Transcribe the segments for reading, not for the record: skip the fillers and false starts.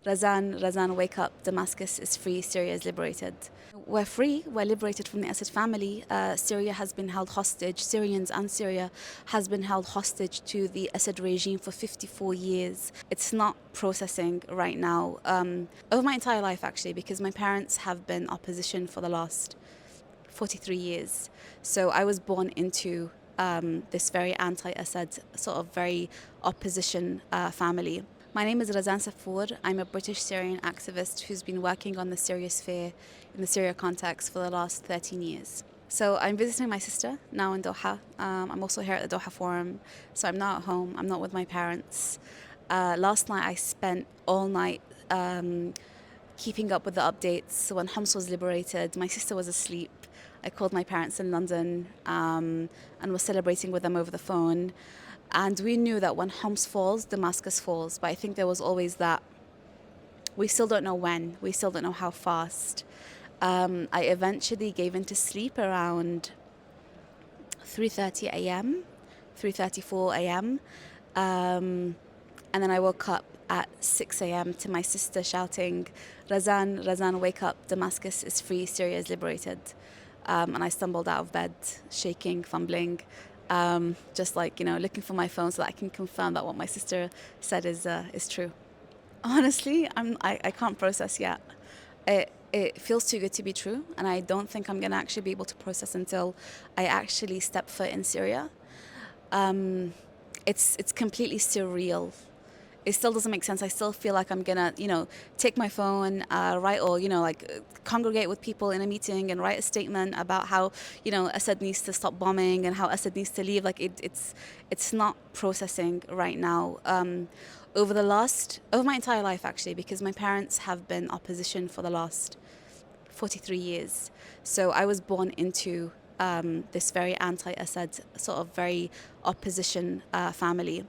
Razan, wake up, Damascus is free, Syria is liberated. We're free, we're liberated from the Assad family. Syria has been held hostage, Syrians and Syria has been held hostage to the Assad regime for 54 years. It's not processing right now, over my entire life actually, because my parents have been opposition for the last 43 years. So I was born into this very anti-Assad, sort of very opposition family. My name is Razan Saffour. I'm a British Syrian activist who's been working on the Syria sphere in the Syria context for the last 13 years. So I'm visiting my sister now in Doha. I'm also here at the Doha Forum, so I'm not at home. I'm not with my parents. Last night I spent all night keeping up with the updates. So when Homs was liberated, my sister was asleep. I called my parents in London and was celebrating with them over the phone. And we knew that when Homs falls, Damascus falls. But I think there was always that, we still don't know when, we still don't know how fast. I eventually gave into sleep around 3:30 a.m., 3:34 a.m. And then I woke up at 6 a.m. to my sister shouting, Razan, wake up, Damascus is free, Syria is liberated. And I stumbled out of bed, shaking, fumbling, just like, looking for my phone so that I can confirm that what my sister said is true. Honestly, I can't process yet. It feels too good to be true, and I don't think I'm going to actually be able to process until I actually step foot in Syria. It's completely surreal. It still doesn't make sense. I still feel like I'm gonna, take my phone, write, or congregate with people in a meeting and write a statement about how, Assad needs to stop bombing and how Assad needs to leave. Like it's not processing right now. Over my entire life actually, because my parents have been opposition for the last 43 years. So I was born into this very anti-Assad, sort of very opposition family.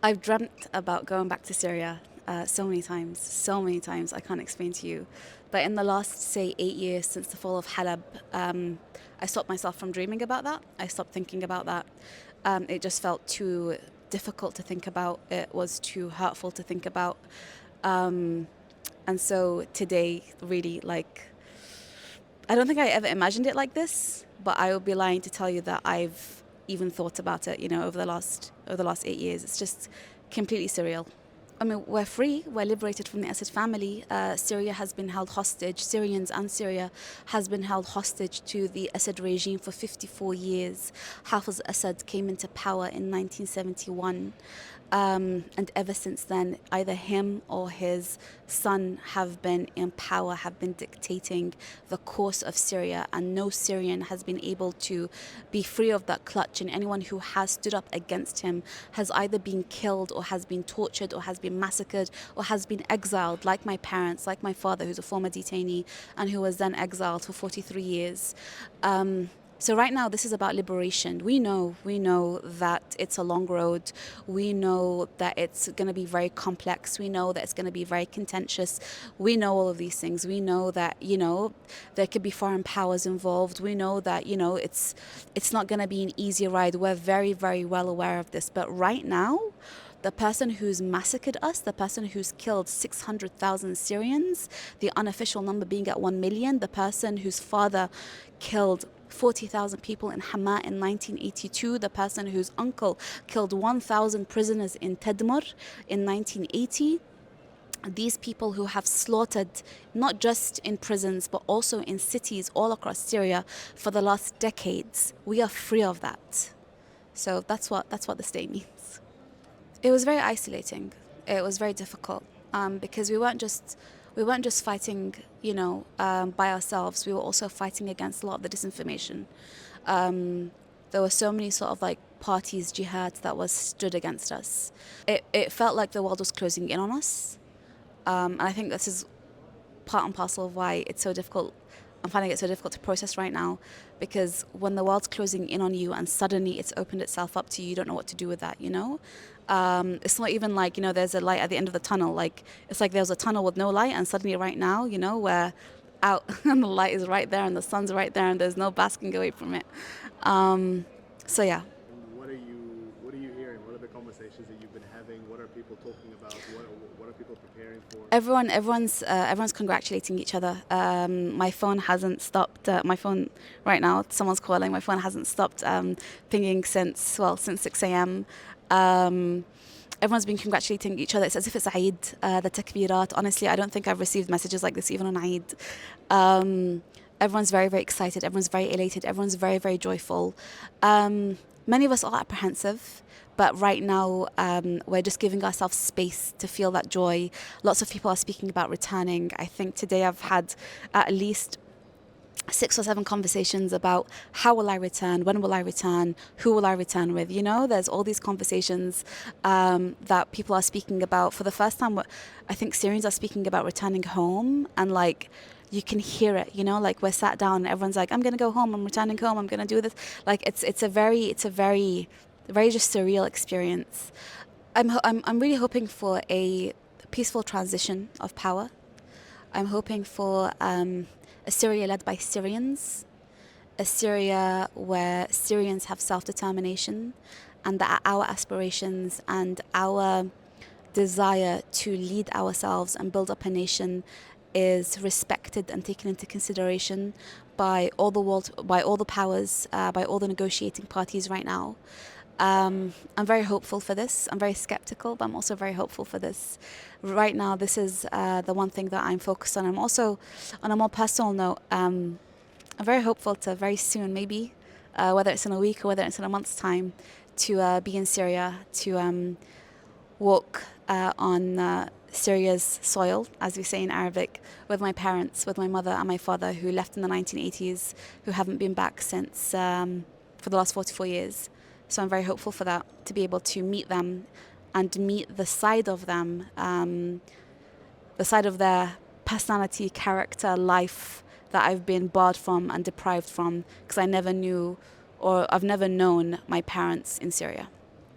I've dreamt about going back to Syria so many times, I can't explain to you. But in the last, say, 8 years since the fall of Halab, I stopped myself from dreaming about that. I stopped thinking about that. It just felt too difficult to think about. It was too hurtful to think about. And so today, really, I don't think I ever imagined it like this, but I would be lying to tell you that I've even thought about it, over the last 8 years. It's just completely surreal. I mean, we're free, we're liberated from the Assad family. Syria has been held hostage, Syrians and Syria has been held hostage to the Assad regime for 54 years. Assad came into power in 1971. And ever since then, either him or his son have been in power, have been dictating the course of Syria, and no Syrian has been able to be free of that clutch, and anyone who has stood up against him has either been killed or has been tortured or has been massacred or has been exiled, like my parents, like my father, who's a former detainee and who was then exiled for 43 years. So right now, this is about liberation. We know that it's a long road. We know that it's going to be very complex. We know that it's going to be very contentious. We know all of these things. We know that, there could be foreign powers involved. We know that, it's not going to be an easy ride. We're very, very well aware of this. But right now, the person who's massacred us, the person who's killed 600,000 Syrians, the unofficial number being at 1 million, the person whose father killed 40,000 people in Hama in 1982, the person whose uncle killed 1,000 prisoners in Tadmur in 1980, these people who have slaughtered not just in prisons but also in cities all across Syria for the last decades, we are free of that. So that's what this day means. It was very isolating. It was very difficult because we weren't just fighting, by ourselves. We were also fighting against a lot of the disinformation. There were so many sort of parties, jihads that was stood against us. It felt like the world was closing in on us. And I think this is part and parcel of why it's so difficult. I'm finding it so difficult to process right now, because when the world's closing in on you and suddenly it's opened itself up to you, you don't know what to do with that, It's not even like, there's a light at the end of the tunnel. It's like there's a tunnel with no light, and suddenly right now, we're out and the light is right there and the sun's right there and there's no basking away from it. So yeah. What are you hearing? What are the conversations that you've been having? What are people talking about? What are people preparing for? Everyone's congratulating each other. My phone hasn't stopped. My phone right now, someone's calling. My phone hasn't stopped pinging since 6 a.m. Everyone's been congratulating each other. It's as if it's Eid, the takbirat. Honestly, I don't think I've received messages like this even on Eid. Everyone's very, very excited. Everyone's very elated. Everyone's very, very joyful. Many of us are apprehensive, but right now we're just giving ourselves space to feel that joy. Lots of people are speaking about returning. I think today I've had at least 6 or 7 conversations about how will I return, when will I return, who will I return with. There's all these conversations that people are speaking about. For the first time, I think Syrians are speaking about returning home, and like you can hear it, like we're sat down and everyone's like, I'm going to go home, I'm returning home, I'm going to do this. Like it's a very just surreal experience. I'm really hoping for a peaceful transition of power. I'm hoping for a Syria led by Syrians, a Syria where Syrians have self-determination, and that our aspirations and our desire to lead ourselves and build up a nation is respected and taken into consideration by all the world, by all the powers, by all the negotiating parties right now. I'm very hopeful for this. I'm very skeptical, but I'm also very hopeful for this. Right now, this is the one thing that I'm focused on. I'm also, on a more personal note, I'm very hopeful to very soon, maybe, whether it's in a week or whether it's in a month's time, to be in Syria, to walk on Syria's soil, as we say in Arabic, with my parents, with my mother and my father, who left in the 1980s, who haven't been back since for the last 44 years. So I'm very hopeful for that, to be able to meet them and meet the side of them, the side of their personality, character, life that I've been barred from and deprived from, because I never knew, or I've never known my parents in Syria.